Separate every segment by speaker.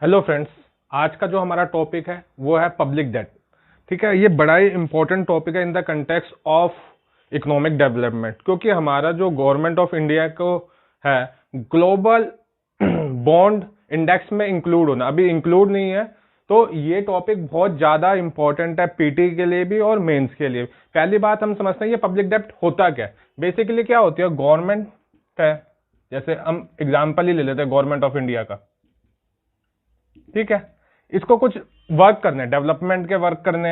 Speaker 1: Hello friends, आज का जो हमारा टॉपिक है वो है पब्लिक डेट। ठीक है, ये बड़ा ही इंपॉर्टेंट टॉपिक है in the context of economic development, क्योंकि हमारा जो गवर्नमेंट ऑफ इंडिया को है ग्लोबल बॉन्ड इंडेक्स में इंक्लूड होना अभी इंक्लूड नहीं है। तो ये टॉपिक बहुत ज़्यादा इंपॉर्टेंट है पीटी के लिए भी और मेंस के लिए। पहली बात हम समझते हैं ये पब्लिक डेट होता क्या है। बेसिकली क्या होती है, गवर्नमेंट है, जैसे हम एग्जाम्पल ही ले लेते हैं गवर्नमेंट ऑफ इंडिया का। ठीक है, इसको कुछ वर्क करने हैं, डेवलपमेंट के वर्क करने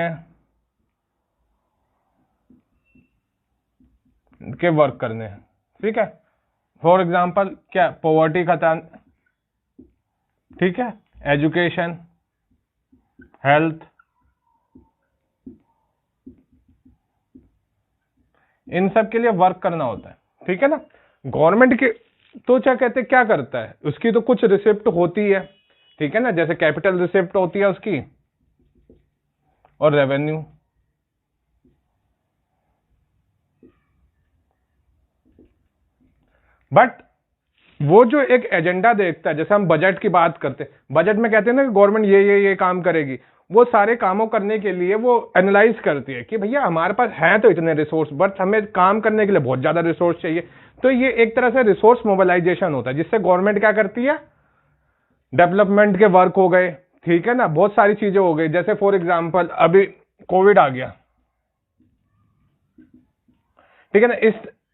Speaker 1: हैं, ठीक है। फॉर एग्जांपल क्या, पॉवर्टी खत्म, ठीक है, एजुकेशन, हेल्थ, इन सब के लिए वर्क करना होता है। ठीक है ना। गवर्नमेंट के तो क्या कहते, क्या करता है, उसकी तो कुछ रिसिप्ट होती है, ठीक है ना, जैसे कैपिटल रिसिप्ट होती है उसकी और रेवेन्यू। बट वो जो एक एजेंडा देखता है, जैसे हम बजट की बात करते हैं, बजट में कहते हैं ना कि गवर्नमेंट ये काम करेगी, वो सारे कामों करने के लिए वो एनालाइज करती है कि भैया हमारे पास है तो इतने रिसोर्स, बट हमें काम करने के लिए बहुत ज्यादा रिसोर्स चाहिए। तो ये एक तरह से रिसोर्स मोबिलाइजेशन होता है, जिससे गवर्नमेंट क्या करती है, डेवलपमेंट के वर्क हो गए, ठीक है ना, बहुत सारी चीजें हो गई। जैसे फॉर एग्जाम्पल अभी कोविड आ गया, ठीक है ना,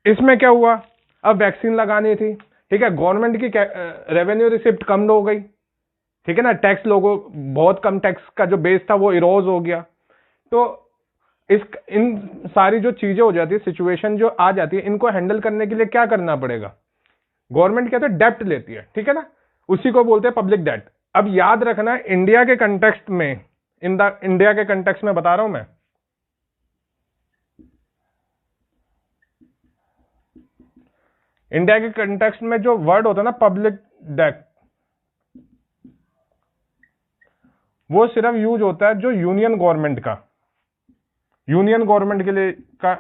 Speaker 1: इसमें क्या हुआ, अब वैक्सीन लगानी थी, ठीक है, गवर्नमेंट की रेवेन्यू रिसिप्ट कम हो गई, ठीक है ना, टैक्स लोगों, बहुत कम टैक्स का जो बेस था वो इरोज हो गया। तो इस इन सारी जो चीजें हो जाती है, सिचुएशन जो आ जाती है, इनको हैंडल करने के लिए क्या करना पड़ेगा, गवर्नमेंट कहते हैं डेप्ट लेती है, ठीक है ना, उसी को बोलते हैं पब्लिक डेट। अब याद रखना इंडिया के कंटेक्स्ट में, इंडिया के कंटेक्स्ट में बता रहा हूं मैं, इंडिया के कंटेक्स्ट में जो वर्ड होता है ना पब्लिक डेट, वो सिर्फ यूज होता है जो यूनियन गवर्नमेंट के लिए का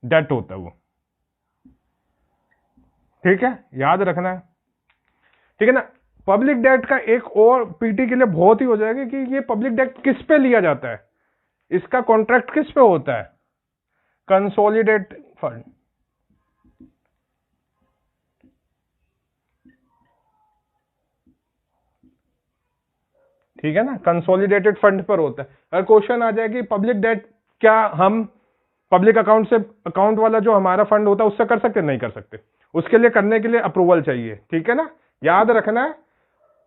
Speaker 1: डेट होता है वो, ठीक है, याद रखना है, ठीक है ना। पब्लिक डेट का एक और पीटी के लिए बहुत ही हो जाएगा कि ये पब्लिक डेट किस पे लिया जाता है, इसका कॉन्ट्रैक्ट किस पे होता है, कंसोलिडेट फंड, ठीक है ना, कंसोलिडेटेड फंड पर होता है। अगर क्वेश्चन आ जाए कि पब्लिक डेट क्या हम पब्लिक अकाउंट से, अकाउंट वाला जो हमारा फंड होता है उससे कर सकते, नहीं कर सकते, उसके लिए करने के लिए अप्रूवल चाहिए, ठीक है ना, याद रखना है।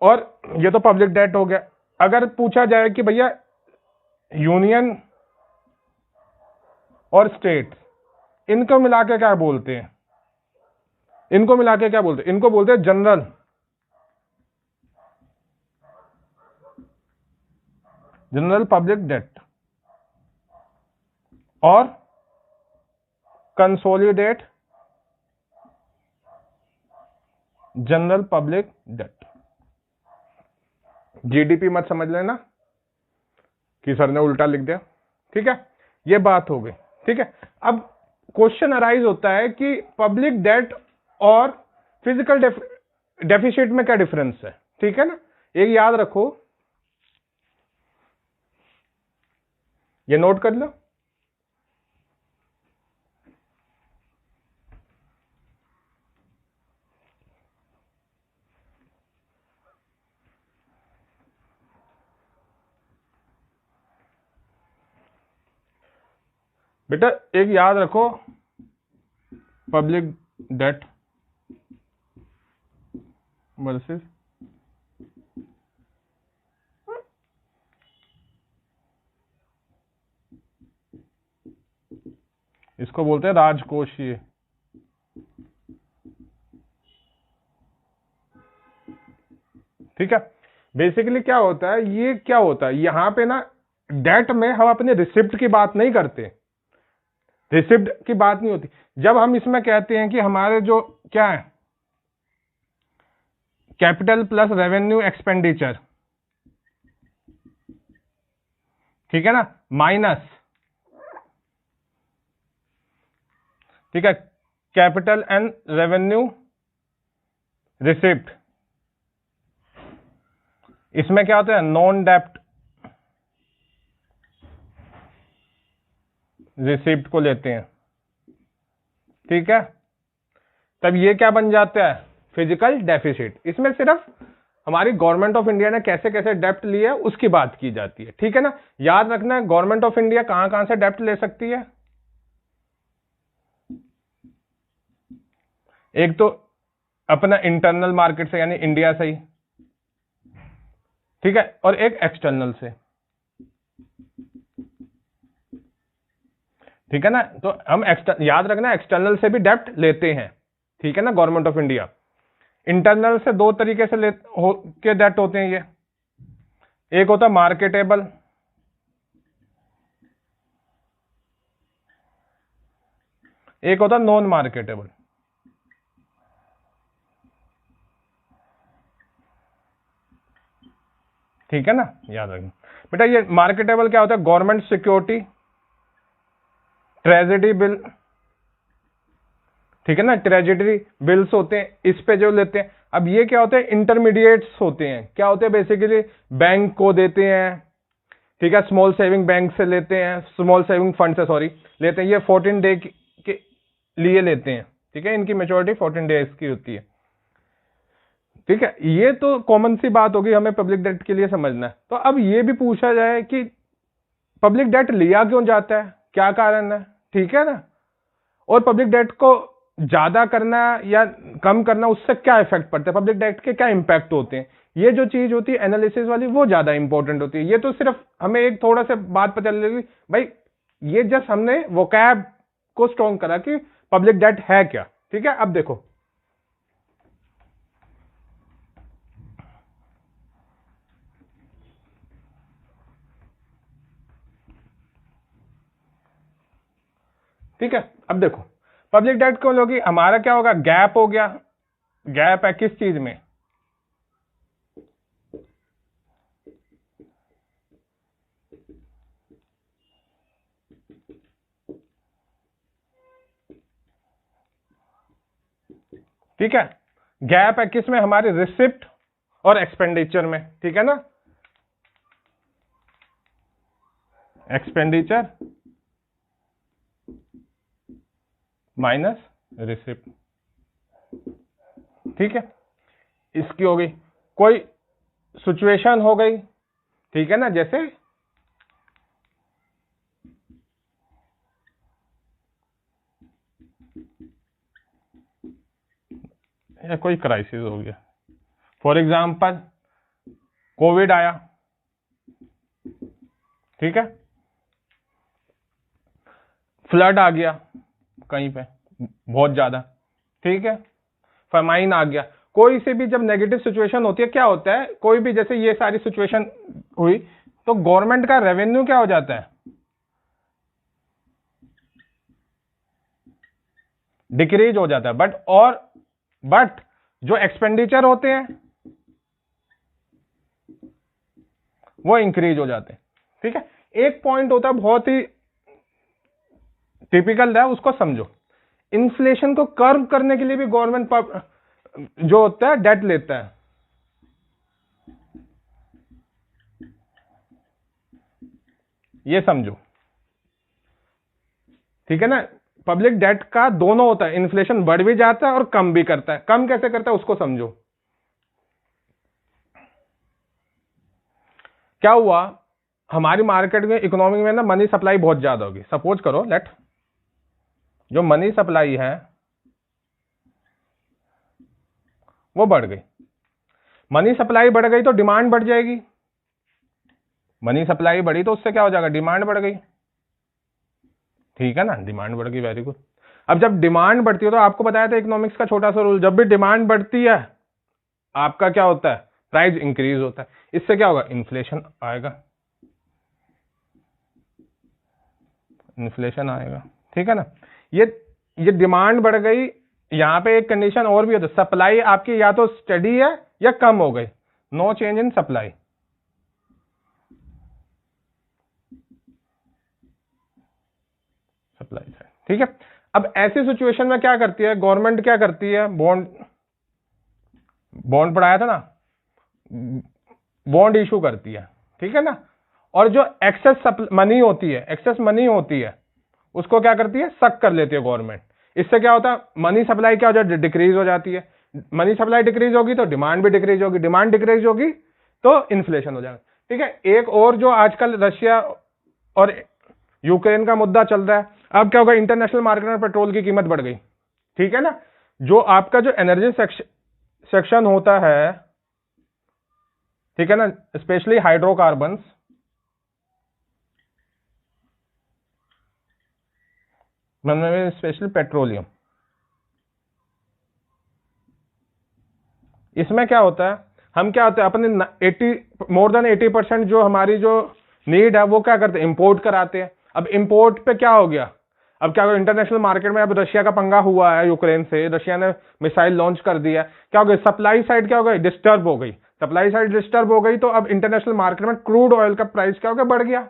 Speaker 1: और ये तो पब्लिक डेट हो गया। अगर पूछा जाए कि भैया यूनियन और स्टेट, इनको मिला के क्या बोलते हैं, इनको बोलते हैं जनरल पब्लिक डेट और consolidate general public debt. GDP मत समझ लेना कि सर ने उल्टा लिख दिया, ठीक है, ये बात हो गई, ठीक है। अब क्वेश्चन अराइज होता है कि पब्लिक डेट और फिजिकल डेफिसिट में क्या डिफरेंस है, ठीक है ना, एक याद रखो, ये नोट कर लो। बेटा एक याद रखो, पब्लिक डेट वर्सेस इसको बोलते हैं राजकोषीय, ठीक है। बेसिकली क्या होता है, ये क्या होता है, यहां पे ना डेट में हम अपने रिसिप्ट की बात नहीं करते, रिसिप्ट की बात नहीं होती। जब हम इसमें कहते हैं कि हमारे जो क्या है, कैपिटल प्लस रेवेन्यू एक्सपेंडिचर, ठीक है ना, माइनस, ठीक है, कैपिटल एंड रेवेन्यू रिसिप्ट, इसमें क्या होता है, नॉन डेप्ट रिसिप्ट को लेते हैं, ठीक है। तब ये क्या बन जाता है, फिजिकल डेफिसिट। इसमें सिर्फ हमारी गवर्नमेंट ऑफ इंडिया ने कैसे कैसे डेप्ट लिया है उसकी बात की जाती है, ठीक है ना। याद रखना है गवर्नमेंट ऑफ इंडिया कहां कहां से डेप्ट ले सकती है। एक तो अपना इंटरनल मार्केट से यानी इंडिया से ही, ठीक है, और एक एक्सटर्नल से, ठीक है ना। तो हम याद रखना एक्सटर्नल से भी डेप्ट लेते हैं, ठीक है ना, गवर्नमेंट ऑफ इंडिया। इंटरनल से दो तरीके से के डेप्ट होते हैं ये, एक होता है मार्केटेबल, एक होता है नॉन मार्केटेबल। ठीक है ना, याद रखना बेटा। ये मार्केटेबल क्या होता है, गवर्नमेंट सिक्योरिटी, ट्रेजेडी बिल, ठीक है ना, ट्रेजेडी बिल्स होते हैं, इस पे जो लेते हैं। अब ये क्या होते हैं, इंटरमीडिएट्स होते हैं। क्या होते हैं, बेसिकली बैंक को देते हैं, ठीक है, स्मॉल सेविंग बैंक से लेते हैं, स्मॉल सेविंग फंड से सॉरी लेते हैं। ये 14 डे के लिए लेते हैं, ठीक है, इनकी मेच्योरिटी 14 डेज की होती है, ठीक है। ये तो कॉमन सी बात होगी, हमें पब्लिक डेट के लिए समझना है। तो अब ये भी पूछा जाए कि पब्लिक डेट लिया क्यों जाता है, क्या कारण है, ठीक है ना, और पब्लिक डेट को ज्यादा करना या कम करना उससे क्या इफेक्ट पड़ता है, पब्लिक डेट के क्या इंपैक्ट होते हैं। ये जो चीज होती है एनालिसिस वाली, वो ज्यादा इंपॉर्टेंट होती है। ये तो सिर्फ हमें एक थोड़ा सा बात पता चलेगी भाई, ये जस्ट हमने वोकैब को स्ट्रॉन्ग करा कि पब्लिक डेट है क्या, ठीक है। अब देखो, ठीक है, अब देखो पब्लिक डेट कौन होगी, हमारा क्या होगा, गैप हो गया। गैप है किस चीज में, ठीक है, गैप है किस में, हमारे रिसिप्ट और एक्सपेंडिचर में, ठीक है ना, एक्सपेंडिचर माइनस रिसिप्ट, ठीक है। इसकी हो गई, कोई सिचुएशन हो गई, ठीक है ना, जैसे या कोई क्राइसिस हो गया, फॉर एग्जांपल कोविड आया, ठीक है, फ्लड आ गया कहीं पे बहुत ज्यादा, ठीक है, फमाइन आ गया। कोई से भी जब नेगेटिव सिचुएशन होती है क्या होता है, कोई भी जैसे ये सारी सिचुएशन हुई तो गवर्नमेंट का रेवेन्यू क्या हो जाता है, डिक्रीज हो जाता है। बट जो एक्सपेंडिचर होते हैं वो इंक्रीज हो जाते हैं, ठीक है। एक पॉइंट होता है बहुत ही टिपिकल है, उसको समझो। इन्फ्लेशन को कर्व करने के लिए भी गवर्नमेंट जो होता है डेट लेता है, ये समझो, ठीक है ना। पब्लिक डेट का दोनों होता है, इन्फ्लेशन बढ़ भी जाता है और कम भी करता है। कम कैसे करता है उसको समझो। क्या हुआ, हमारी मार्केट में इकोनॉमी में ना मनी सप्लाई बहुत ज्यादा होगी। सपोज करो लेट, जो मनी सप्लाई है वो बढ़ गई, मनी सप्लाई बढ़ गई तो डिमांड बढ़ जाएगी। मनी सप्लाई बढ़ी तो उससे क्या हो जाएगा, डिमांड बढ़ गई, ठीक है ना, डिमांड बढ़ गई, वेरी गुड। अब जब डिमांड बढ़ती है तो आपको बताया था इकोनॉमिक्स का छोटा सा रूल, जब भी डिमांड बढ़ती है आपका क्या होता है, प्राइस इंक्रीज होता है। इससे क्या होगा, इन्फ्लेशन आएगा, इन्फ्लेशन आएगा, ठीक है ना। ये डिमांड बढ़ गई, यहां पे एक कंडीशन और भी होता है, सप्लाई आपकी या तो स्टडी है या कम हो गई, no change in supply, supply side, ठीक है। अब ऐसी सिचुएशन में क्या करती है गवर्नमेंट, क्या करती है, बॉन्ड पढ़ाया था ना, बॉन्ड इशू करती है, ठीक है ना। और जो एक्सेस मनी होती है, एक्सेस मनी होती है, उसको क्या करती है, सक कर लेती है गवर्नमेंट। इससे क्या होता है, मनी सप्लाई क्या हो जाती है, डिक्रीज हो जाती है। मनी सप्लाई डिक्रीज होगी तो डिमांड भी डिक्रीज होगी, डिमांड डिक्रीज होगी तो इन्फ्लेशन हो जाएगा, ठीक है। एक और जो आजकल रशिया और यूक्रेन का मुद्दा चल रहा है, अब क्या होगा, इंटरनेशनल मार्केट में पेट्रोल की कीमत बढ़ गई, ठीक है ना। जो आपका जो एनर्जी सेक्शन होता है, ठीक है ना, स्पेशली हाइड्रोकार्बन्स, मतलब स्पेशली पेट्रोलियम, इसमें क्या होता है, हम क्या होता है अपने मोर देन 80% जो हमारी जो नीड है वो क्या करते हैं, इंपोर्ट कराते हैं। अब इंपोर्ट पे क्या हो गया, अब क्या हो गया, इंटरनेशनल मार्केट में अब रशिया का पंगा हुआ है यूक्रेन से, रशिया ने मिसाइल लॉन्च कर दिया, क्या हो गया, सप्लाई साइड क्या हो गई, डिस्टर्ब हो गई। सप्लाई साइड डिस्टर्ब हो गई तो अब इंटरनेशनल मार्केट में क्रूड ऑयल का प्राइस क्या हो गया, बढ़ गया,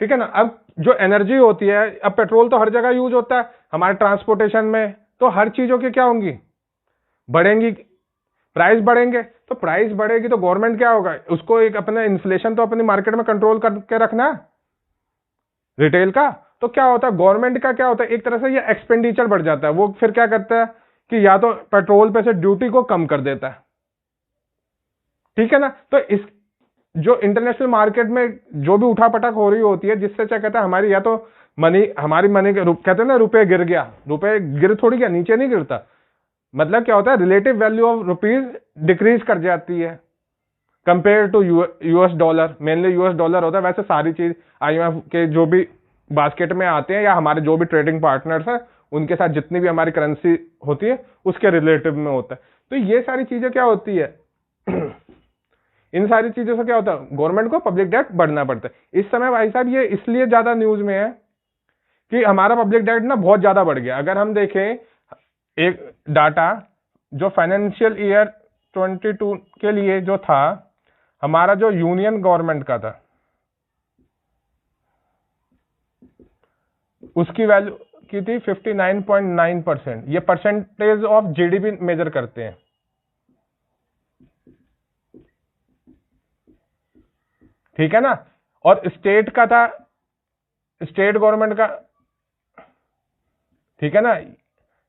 Speaker 1: ठीक है ना। अब जो एनर्जी होती है, अब पेट्रोल तो हर जगह यूज होता है, हमारे ट्रांसपोर्टेशन में, तो हर चीजों की क्या होंगी, बढ़ेंगी, प्राइस बढ़ेंगे। तो प्राइस बढ़ेगी तो गवर्नमेंट क्या होगा, उसको एक अपना इन्फ्लेशन तो अपनी मार्केट में कंट्रोल करके रखना है, रिटेल का। तो क्या होता है, गवर्नमेंट का क्या होता है, एक तरह से ये एक्सपेंडिचर बढ़ जाता है। वो फिर क्या करता है कि या तो पेट्रोल पे से ड्यूटी को कम कर देता है, ठीक है ना। तो इस जो इंटरनेशनल मार्केट में जो भी उठापटक हो रही होती है, जिससे क्या कहता है, हमारी या तो हमारी मनी कहते हैं ना, रुपए गिर गया, रुपए गिर थोड़ी गया, नीचे नहीं गिरता, मतलब क्या होता है, relative value of rupees decrease कर जाती है compare to US dollar. Mainly US dollar होता है, वैसे सारी चीज आईएमएफ के जो भी बास्केट में आते हैं या हमारे जो भी ट्रेडिंग पार्टनर्स हैं उनके साथ जितनी भी हमारी करेंसी होती है उसके रिलेटिव में होता है। तो ये सारी चीजें क्या होती है इन सारी चीजों से क्या होता है, गवर्नमेंट को पब्लिक डेट बढ़ना पड़ता है। इस समय भाई साहब ये इसलिए ज्यादा न्यूज में है कि हमारा पब्लिक डेट ना बहुत ज्यादा बढ़ गया। अगर हम देखें एक डाटा जो फाइनेंशियल ईयर 22 के लिए जो था, हमारा जो यूनियन गवर्नमेंट का था, उसकी वैल्यू की थी 59.9%। ये परसेंटेज ऑफ जीडीपी मेजर करते हैं, ठीक है ना। और स्टेट का था, स्टेट गवर्नमेंट का, ठीक है ना।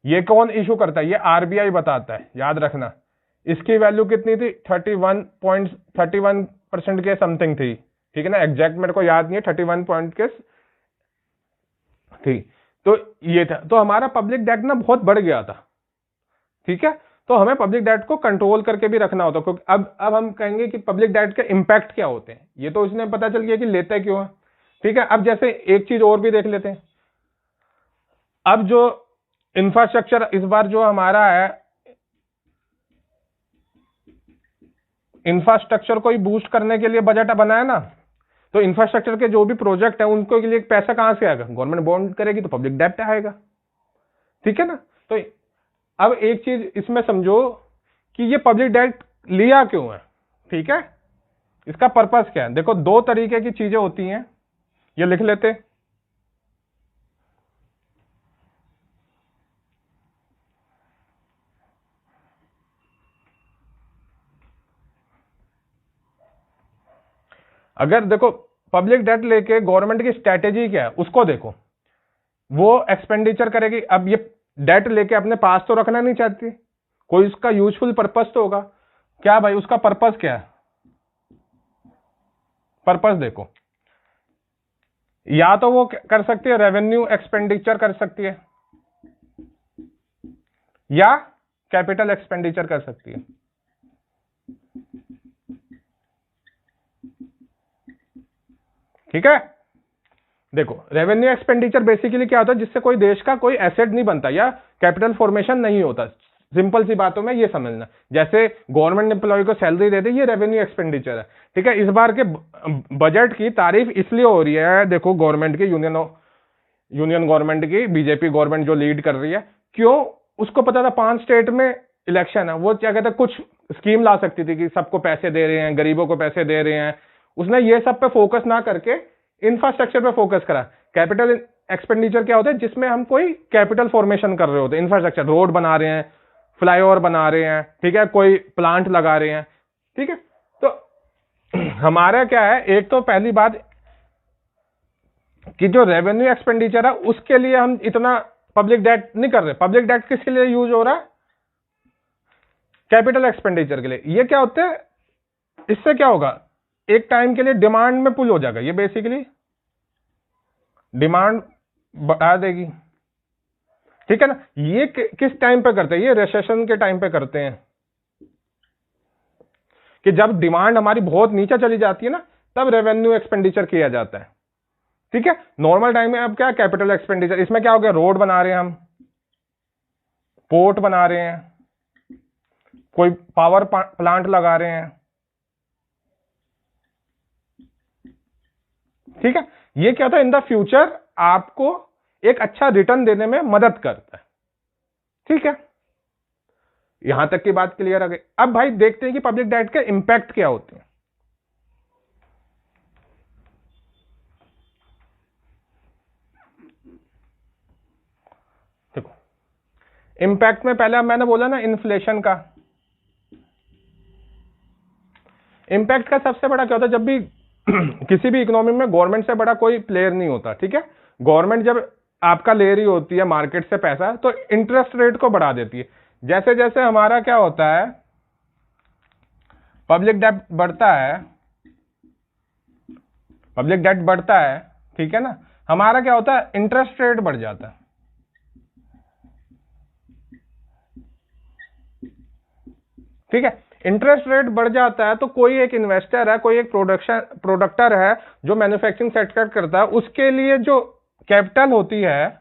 Speaker 1: ये कौन इशू करता है, ये आरबीआई बताता है, याद रखना। इसकी वैल्यू कितनी थी, 31% के समथिंग थी, ठीक है ना। एग्जैक्ट मेरे को याद नहीं है, 31 पॉइंट के थी। तो ये था, तो हमारा पब्लिक डेट ना बहुत बढ़ गया था, ठीक है। तो हमें पब्लिक डेट को कंट्रोल करके भी रखना होता, क्योंकि अब हम कहेंगे कि पब्लिक डेट के इंपैक्ट क्या होते हैं, ये तो उसने पता चल गया कि लेते क्यों है, ठीक है। अब जैसे एक चीज और भी देख लेते हैं, अब जो इंफ्रास्ट्रक्चर इस बार जो हमारा है, इंफ्रास्ट्रक्चर को ही बूस्ट करने के लिए बजट बना है ना, तो इंफ्रास्ट्रक्चर के जो भी प्रोजेक्ट है उनको के लिए पैसा कहां से आएगा, गवर्नमेंट बॉन्ड करेगी तो पब्लिक डेट आएगा, ठीक है ना। तो अब एक चीज इसमें समझो कि ये पब्लिक डेट लिया क्यों है, ठीक है, इसका पर्पस क्या है। देखो दो तरीके की चीजें होती हैं, ये लिख लेते। अगर देखो पब्लिक डेट लेके गवर्नमेंट की स्ट्रैटेजी क्या है उसको देखो, वो एक्सपेंडिचर करेगी। अब ये डेट लेके अपने पास तो रखना नहीं चाहती, कोई उसका यूजफुल पर्पस तो होगा। क्या भाई उसका पर्पस क्या है, पर्पस देखो, या तो वो कर सकती है रेवेन्यू एक्सपेंडिचर कर सकती है, या कैपिटल एक्सपेंडिचर कर सकती है, ठीक है। देखो रेवेन्यू एक्सपेंडिचर बेसिकली क्या होता है, जिससे कोई देश का कोई एसेट नहीं बनता या कैपिटल फॉर्मेशन नहीं होता। सिंपल सी बातों में ये समझना, जैसे गवर्नमेंट एम्प्लॉय को सैलरी देते, ये रेवेन्यू एक्सपेंडिचर है, ठीक है। इस बार के बजट की तारीफ इसलिए हो रही है, देखो गवर्नमेंट की, यूनियन गवर्नमेंट की, बीजेपी गवर्नमेंट जो लीड कर रही है, क्यों, उसको पता था 5 स्टेट में इलेक्शन है, वो क्या कहते हैं कुछ स्कीम ला सकती थी कि सबको पैसे दे रहे हैं, गरीबों को पैसे दे रहे हैं। उसने ये सब पे फोकस ना करके इंफ्रास्ट्रक्चर पे फोकस करा। कैपिटल एक्सपेंडिचर क्या होता है, जिसमें हम कोई कैपिटल फॉर्मेशन कर रहे होते हैं, इंफ्रास्ट्रक्चर, रोड बना रहे हैं, फ्लाईओवर बना रहे हैं, ठीक है, कोई प्लांट लगा रहे हैं, ठीक है। तो हमारा क्या है, एक तो पहली बात कि जो रेवेन्यू एक्सपेंडिचर है उसके लिए हम इतना पब्लिक डेट नहीं कर रहे। पब्लिक डेट किसके लिए यूज हो रहा है? कैपिटल एक्सपेंडिचर के लिए। ये क्या होते हैं, इससे क्या होगा, एक टाइम के लिए डिमांड में पुल हो जाएगा, ये बेसिकली डिमांड बढ़ा देगी, ठीक है ना। ये किस टाइम पे करते हैं? ये रिसेशन के टाइम पे करते हैं, कि जब डिमांड हमारी बहुत नीचे चली जाती है ना, तब रेवेन्यू एक्सपेंडिचर किया जाता है, ठीक है। नॉर्मल टाइम में अब क्या, कैपिटल एक्सपेंडिचर, इसमें क्या हो गया, रोड बना रहे हैं हम, पोर्ट बना रहे हैं, कोई पावर प्लांट लगा रहे हैं, ठीक है। ये क्या होता है, इन द फ्यूचर आपको एक अच्छा रिटर्न देने में मदद करता है, ठीक है। यहां तक की बात क्लियर आ गई। अब भाई देखते हैं कि पब्लिक डेट के इंपैक्ट क्या होते हैं। देखो, इंपैक्ट में पहले मैंने बोला ना इन्फ्लेशन का। इंपैक्ट का सबसे बड़ा क्या होता है, जब भी किसी भी इकोनॉमी में गवर्नमेंट से बड़ा कोई प्लेयर नहीं होता, ठीक है। गवर्नमेंट जब आपका ले रही होती है मार्केट से पैसा, तो इंटरेस्ट रेट को बढ़ा देती है। जैसे जैसे हमारा क्या होता है, पब्लिक डेट बढ़ता है, पब्लिक डेट बढ़ता है, ठीक है ना, हमारा क्या होता है, इंटरेस्ट रेट बढ़ जाता है, ठीक है। इंटरेस्ट रेट बढ़ जाता है तो कोई एक इन्वेस्टर है, कोई एक प्रोडक्टर है जो मैन्युफैक्चरिंग सेक्टर करता है, उसके लिए जो कैपिटल होती है,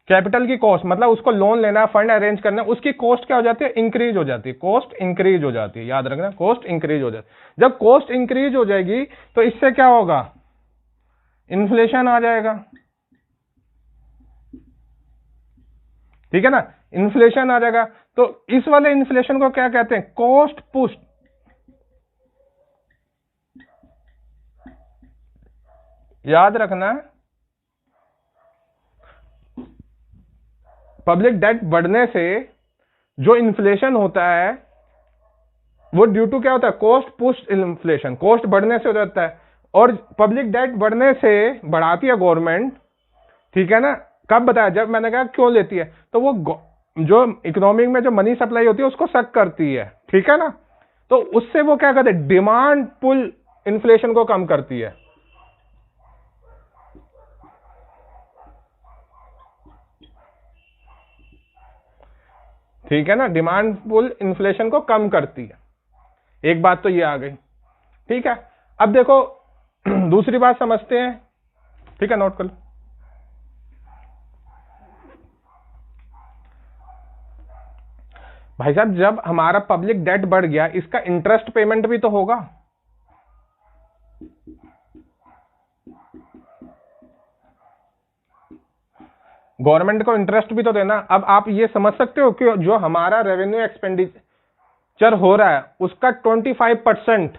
Speaker 1: कैपिटल की कॉस्ट, मतलब उसको लोन लेना, फंड अरेंज करना, उसकी कॉस्ट क्या हो जाती है, इंक्रीज हो जाती है, कॉस्ट इंक्रीज हो जाती है, याद रखना, कॉस्ट इंक्रीज हो जाती है। जब कॉस्ट इंक्रीज हो जाएगी तो इससे क्या होगा, इन्फ्लेशन आ जाएगा, ठीक है ना, इन्फ्लेशन आ जाएगा। तो इस वाले इन्फ्लेशन को क्या कहते हैं, कॉस्ट पुश। याद रखना, पब्लिक डेट बढ़ने से जो इन्फ्लेशन होता है वो ड्यू टू क्या होता है, कॉस्ट पुश इन्फ्लेशन, कॉस्ट बढ़ने से हो जाता है। और पब्लिक डेट बढ़ने से बढ़ाती है गवर्नमेंट, ठीक है ना। कब बताया, जब मैंने कहा क्यों लेती है, तो वो जो इकोनॉमिक में जो मनी सप्लाई होती है उसको सक करती है, ठीक है ना। तो उससे वो क्या करते हैं, डिमांड पुल इन्फ्लेशन को कम करती है, ठीक है ना, डिमांड पुल इन्फ्लेशन को कम करती है। एक बात तो ये आ गई, ठीक है। अब देखो दूसरी बात समझते हैं, ठीक है, नोट कर लो। भाई साहब, जब हमारा पब्लिक डेट बढ़ गया, इसका इंटरेस्ट पेमेंट भी तो होगा, गवर्नमेंट को इंटरेस्ट भी तो देना। अब आप ये समझ सकते हो कि जो हमारा रेवेन्यू एक्सपेंडिचर हो रहा है उसका 25%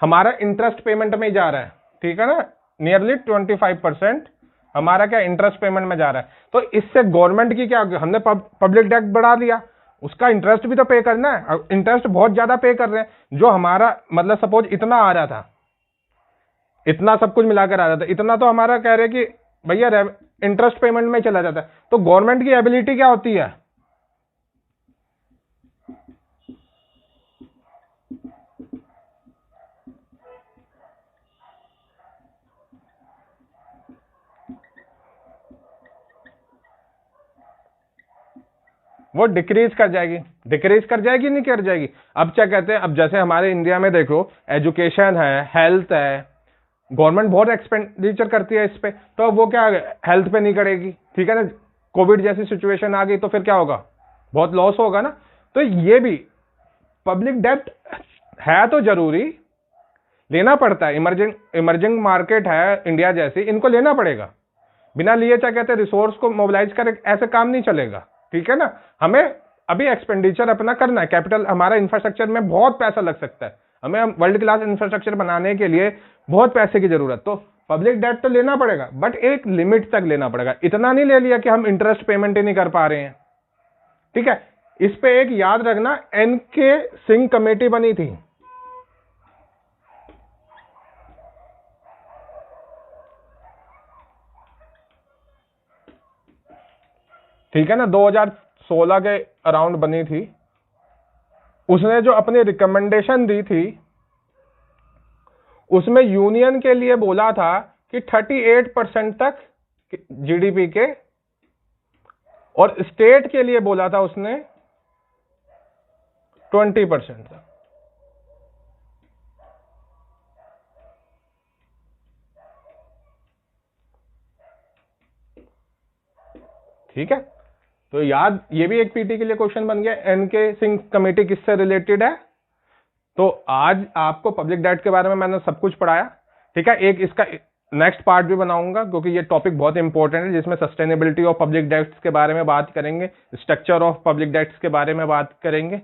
Speaker 1: हमारा इंटरेस्ट पेमेंट में ही जा रहा है, ठीक है ना, नियरली 25% हमारा क्या इंटरेस्ट पेमेंट में जा रहा है। तो इससे गवर्नमेंट की क्या, हमने पब्लिक डेट बढ़ा दिया, उसका इंटरेस्ट भी तो पे करना है, इंटरेस्ट बहुत ज्यादा पे कर रहे हैं। जो हमारा मतलब सपोज इतना आ रहा था, इतना सब कुछ मिलाकर आ रहा था, इतना तो हमारा कह रहे कि भैया इंटरेस्ट पेमेंट में चला जाता है। तो गवर्नमेंट की एबिलिटी क्या होती है, वो डिक्रीज कर जाएगी, डिक्रीज कर जाएगी, नहीं कर जाएगी। अब क्या कहते हैं, अब जैसे हमारे इंडिया में देखो, एजुकेशन है, हेल्थ है, गवर्नमेंट बहुत एक्सपेंडिचर करती है इस पे, तो अब वो क्या हेल्थ पे नहीं करेगी, ठीक है ना। कोविड जैसी सिचुएशन आ गई तो फिर क्या होगा, बहुत लॉस होगा ना। तो ये भी पब्लिक डेट है तो जरूरी, लेना पड़ता है, इमर्जिंग मार्केट है इंडिया जैसी, इनको लेना पड़ेगा। बिना लिए क्या कहते हैं, रिसोर्स को मोबिलाइज कर ऐसे काम नहीं चलेगा, ठीक है ना। हमें अभी एक्सपेंडिचर अपना करना है, कैपिटल हमारा इंफ्रास्ट्रक्चर में बहुत पैसा लग सकता है, हमें वर्ल्ड क्लास इंफ्रास्ट्रक्चर बनाने के लिए बहुत पैसे की जरूरत। तो पब्लिक डेट तो लेना पड़ेगा, बट एक लिमिट तक लेना पड़ेगा। इतना नहीं ले लिया कि हम इंटरेस्ट पेमेंट ही नहीं कर पा रहे हैं, ठीक है। इस पे एक याद रखना, एनके सिंह कमेटी बनी थी, ठीक है ना, 2016 के अराउंड बनी थी। उसने जो अपनी रिकमेंडेशन दी थी उसमें यूनियन के लिए बोला था कि 38% तक जीडीपी के, और स्टेट के लिए बोला था उसने 20% तक। ठीक है, तो याद, ये भी एक पीटी के लिए क्वेश्चन बन गया। एनके सिंह कमेटी किससे रिलेटेड है? तो आज आपको पब्लिक डेट के बारे में मैंने सब कुछ पढ़ाया। ठीक है, एक इसका नेक्स्ट पार्ट भी बनाऊंगा क्योंकि ये टॉपिक बहुत इंपॉर्टेंट है, जिसमें सस्टेनेबिलिटी ऑफ पब्लिक डेट्स के बारे में बात करेंगे, स्ट्रक्चर ऑफ पब्लिक डेट्स के बारे में बात करेंगे।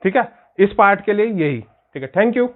Speaker 1: ठीक है, इस पार्ट के लिए यही। ठीक है, थैंक यू।